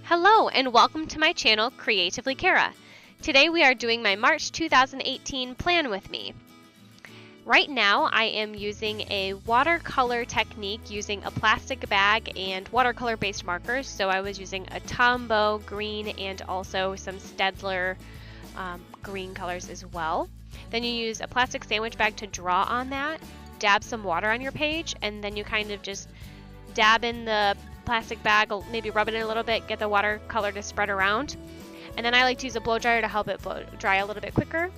Hello and welcome to my channel, Creatively Cara. Today we are doing my March 2018 plan with me. Right now I am using a watercolor technique using a plastic bag and watercolor based markers. So I was using a Tombow green and also some Staedtler green colors as well. Then you use a plastic sandwich bag to draw on that, dab some water on your page, and then you kind of just dab in the plastic bag, maybe rub it in a little bit, get the watercolor to spread around. And then I like to use a blow dryer to help it blow dry a little bit quicker.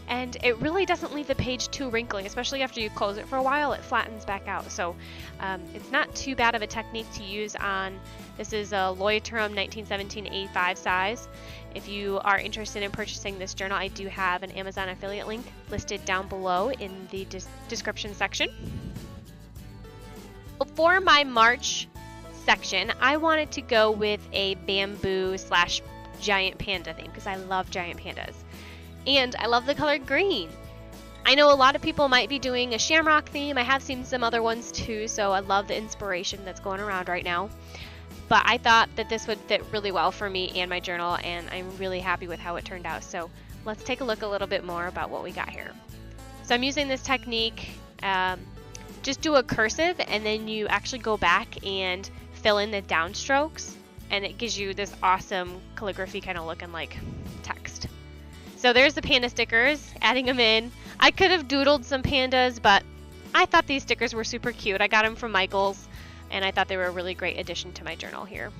And it really doesn't leave the page too wrinkly, especially after you close it for a while, it flattens back out. So it's not too bad of a technique to use on, this is a Loiterum 1917 A5 size. If you are interested in purchasing this journal, I do have an Amazon affiliate link listed down below in the description section. For my March section, I wanted to go with a bamboo / giant panda theme because I love giant pandas. And I love the color green. I know a lot of people might be doing a shamrock theme. I have seen some other ones too, so I love the inspiration that's going around right now. But I thought that this would fit really well for me and my journal, and I'm really happy with how it turned out. So let's take a look a little bit more about what we got here. So I'm using this technique, just do a cursive and then you actually go back and fill in the downstrokes, and it gives you this awesome calligraphy kind of looking like text. So there's the panda stickers, adding them in. I could have doodled some pandas, but I thought these stickers were super cute. I got them from Michael's, and I thought they were a really great addition to my journal here.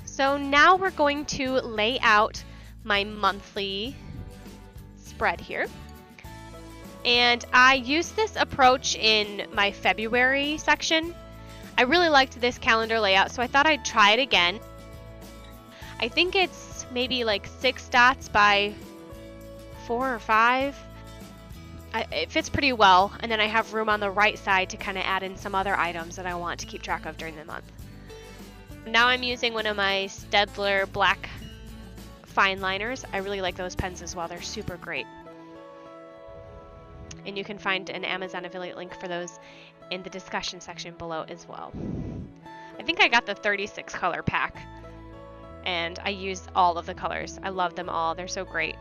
So now we're going to lay out my monthly spread here. And I used this approach in my February section. I really liked this calendar layout, so I thought I'd try it again. I think it's maybe like 6 dots by 4 or 5. It fits pretty well, and then I have room on the right side to kind of add in some other items that I want to keep track of during the month. Now I'm using one of my Staedtler black fine liners. I really like those pens as well. They're super great. And you can find an Amazon affiliate link for those in the discussion section below as well. I think I got the 36 color pack, and I used all of the colors. I love them all. They're so great.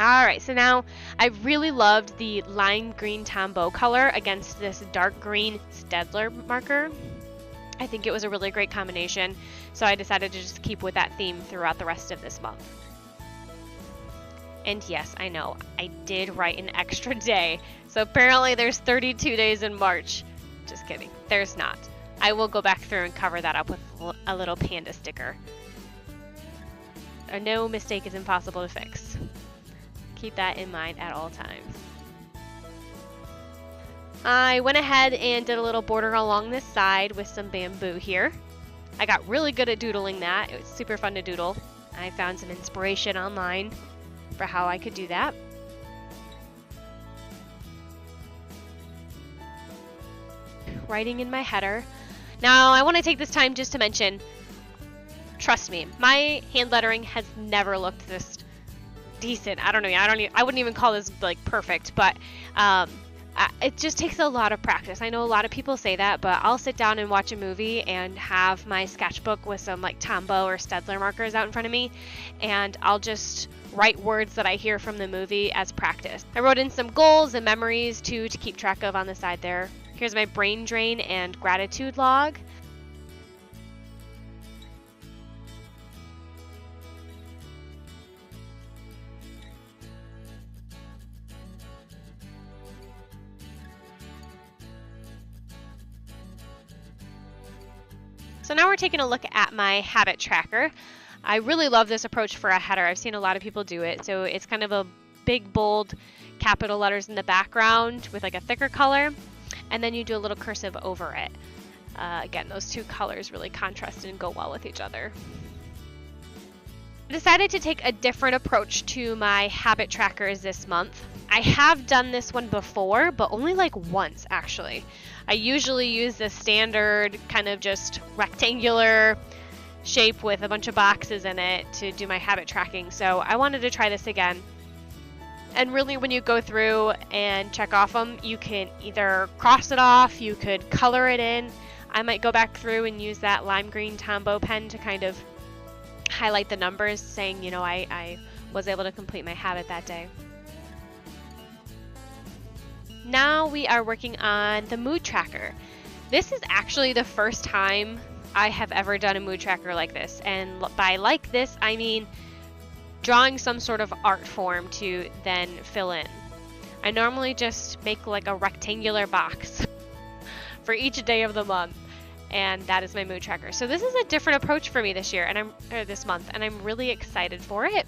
Alright, so now I really loved the lime green Tombow color against this dark green Staedtler marker. I think it was a really great combination, so I decided to just keep with that theme throughout the rest of this month. And yes, I know, I did write an extra day, so apparently there's 32 days in March. Just kidding, there's not. I will go back through and cover that up with a little panda sticker. No mistake is impossible to fix. Keep that in mind at all times. I went ahead and did a little border along this side with some bamboo here. I got really good at doodling that. It was super fun to doodle. I found some inspiration online for how I could do that. Writing in my header. Now I want to take this time just to mention, trust me, my hand lettering has never looked this decent. I wouldn't even call this like perfect, but it just takes a lot of practice. I know a lot of people say that, but I'll sit down and watch a movie and have my sketchbook with some like Tombow or Staedtler markers out in front of me, and I'll just write words that I hear from the movie as practice. I wrote in some goals and memories too to keep track of on the side there. Here's my brain drain and gratitude log. So now we're taking a look at my habit tracker. I really love this approach for a header. I've seen a lot of people do it. So it's kind of a big, bold capital letters in the background with like a thicker color, and then you do a little cursive over it. Again, those two colors really contrast and go well with each other. I decided to take a different approach to my habit trackers this month. I have done this one before, but only like once actually. I usually use the standard kind of just rectangular shape with a bunch of boxes in it to do my habit tracking, so I wanted to try this again. And really, when you go through and check off them, you can either cross it off, you could color it in. I might go back through and use that lime green Tombow pen to kind of highlight the numbers, saying, you know, I was able to complete my habit that day. Now we are working on the mood tracker. This is actually the first time I have ever done a mood tracker like this. And by like this, I mean drawing some sort of art form to then fill in. I normally just make like a rectangular box for each day of the month, and that is my mood tracker. So this is a different approach for me this year, and this month, and I'm really excited for it.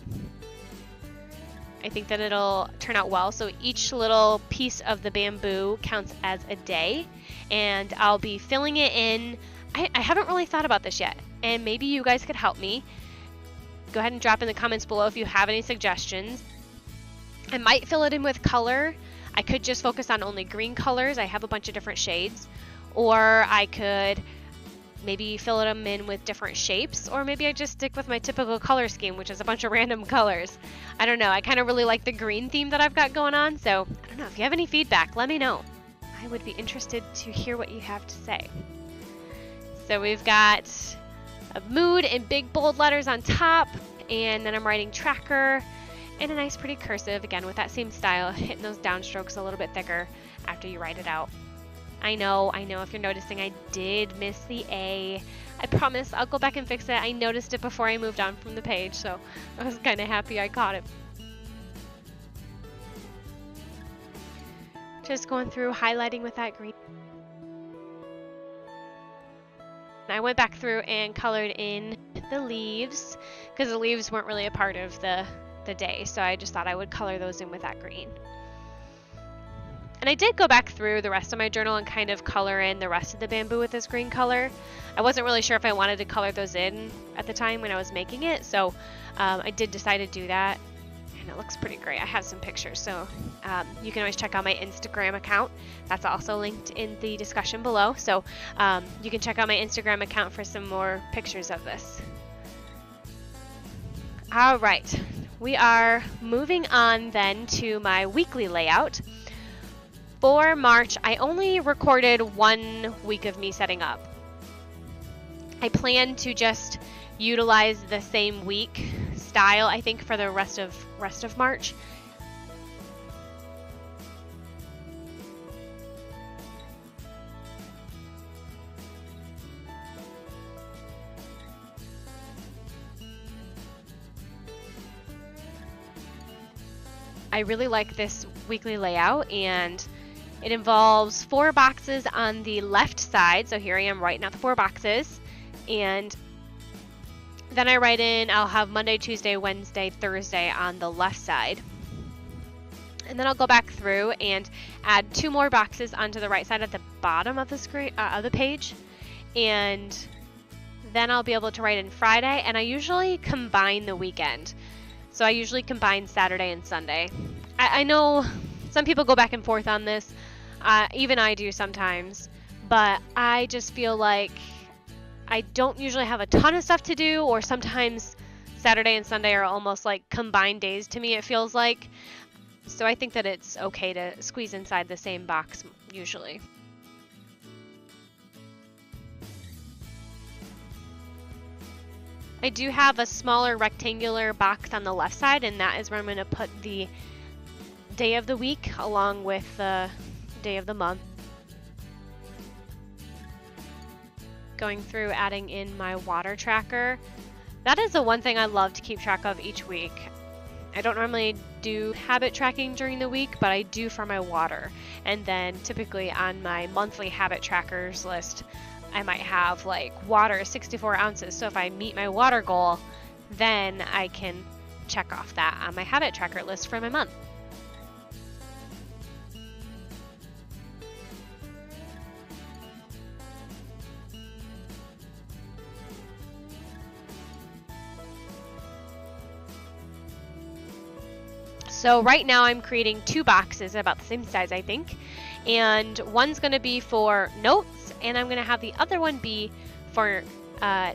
I think that it'll turn out well. So each little piece of the bamboo counts as a day, and I'll be filling it in. I haven't really thought about this yet, and maybe you guys could help me. Go ahead and drop in the comments below if you have any suggestions. I might fill it in with color. I could just focus on only green colors. I have a bunch of different shades. Or I could maybe fill them in with different shapes, or maybe I just stick with my typical color scheme, which is a bunch of random colors. I don't know. I kind of really like the green theme that I've got going on, so I don't know. If you have any feedback, let me know. I would be interested to hear what you have to say. So we've got a mood in big bold letters on top, and then I'm writing tracker in a nice pretty cursive, again with that same style, hitting those downstrokes a little bit thicker after you write it out. I know, if you're noticing, I did miss the A. I promise I'll go back and fix it. I noticed it before I moved on from the page, so I was kind of happy I caught it. Just going through, highlighting with that green. I went back through and colored in the leaves, because the leaves weren't really a part of the day, so I just thought I would color those in with that green. And I did go back through the rest of my journal and kind of color in the rest of the bamboo with this green color. I wasn't really sure if I wanted to color those in at the time when I was making it, so I did decide to do that, and it looks pretty great. I have some pictures, so you can always check out my Instagram account. That's also linked in the discussion below, so you can check out my Instagram account for some more pictures of this. All right, we are moving on then to my weekly layout. For March, I only recorded 1 week of me setting up. I plan to just utilize the same week style, I think, for the rest of March. I really like this weekly layout, and it involves 4 boxes on the left side. So here I am writing out the 4 boxes, and then I write in, I'll have Monday, Tuesday, Wednesday, Thursday on the left side. And then I'll go back through and add 2 more boxes onto the right side at the bottom of the screen, of the page. And then I'll be able to write in Friday, and I usually combine the weekend. So I usually combine Saturday and Sunday. I know some people go back and forth on this. Even I do sometimes, but I just feel like I don't usually have a ton of stuff to do, or sometimes Saturday and Sunday are almost like combined days to me, it feels like. So I think that it's okay to squeeze inside the same box usually. I do have a smaller rectangular box on the left side, and that is where I'm going to put the day of the week along with the day of the month. Going through adding in my water tracker. That is the one thing I love to keep track of each week. I don't normally do habit tracking during the week, but I do for my water. And then typically on my monthly habit trackers list, I might have like water 64 ounces. So if I meet my water goal, then I can check off that on my habit tracker list for my month. So right now I'm creating 2 boxes about the same size, I think, and one's going to be for notes, and I'm going to have the other one be for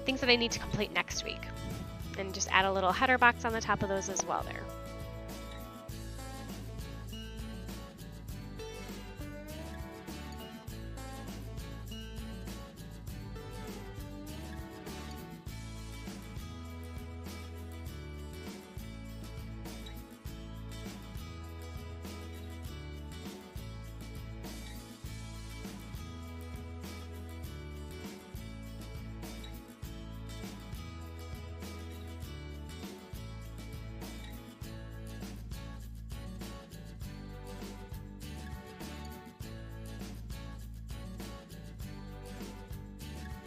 things that I need to complete next week, and just add a little header box on the top of those as well there.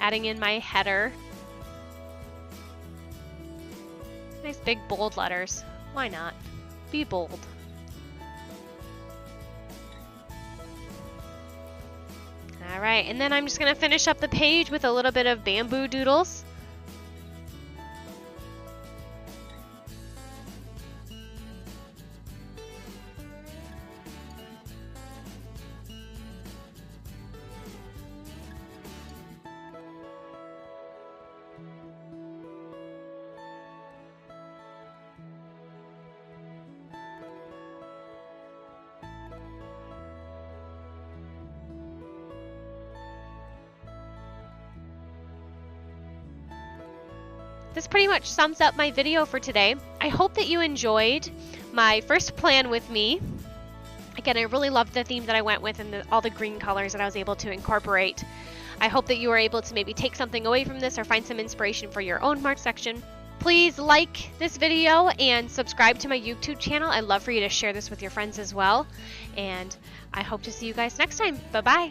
adding in my header. Nice big bold letters. Why not? Be bold. Alright, and then I'm just going to finish up the page with a little bit of bamboo doodles. This pretty much sums up my video for today. I hope that you enjoyed my first plan with me. Again, I really loved the theme that I went with and all the green colors that I was able to incorporate. I hope that you were able to maybe take something away from this or find some inspiration for your own mark section. Please like this video and subscribe to my YouTube channel. I'd love for you to share this with your friends as well. And I hope to see you guys next time. Bye-bye.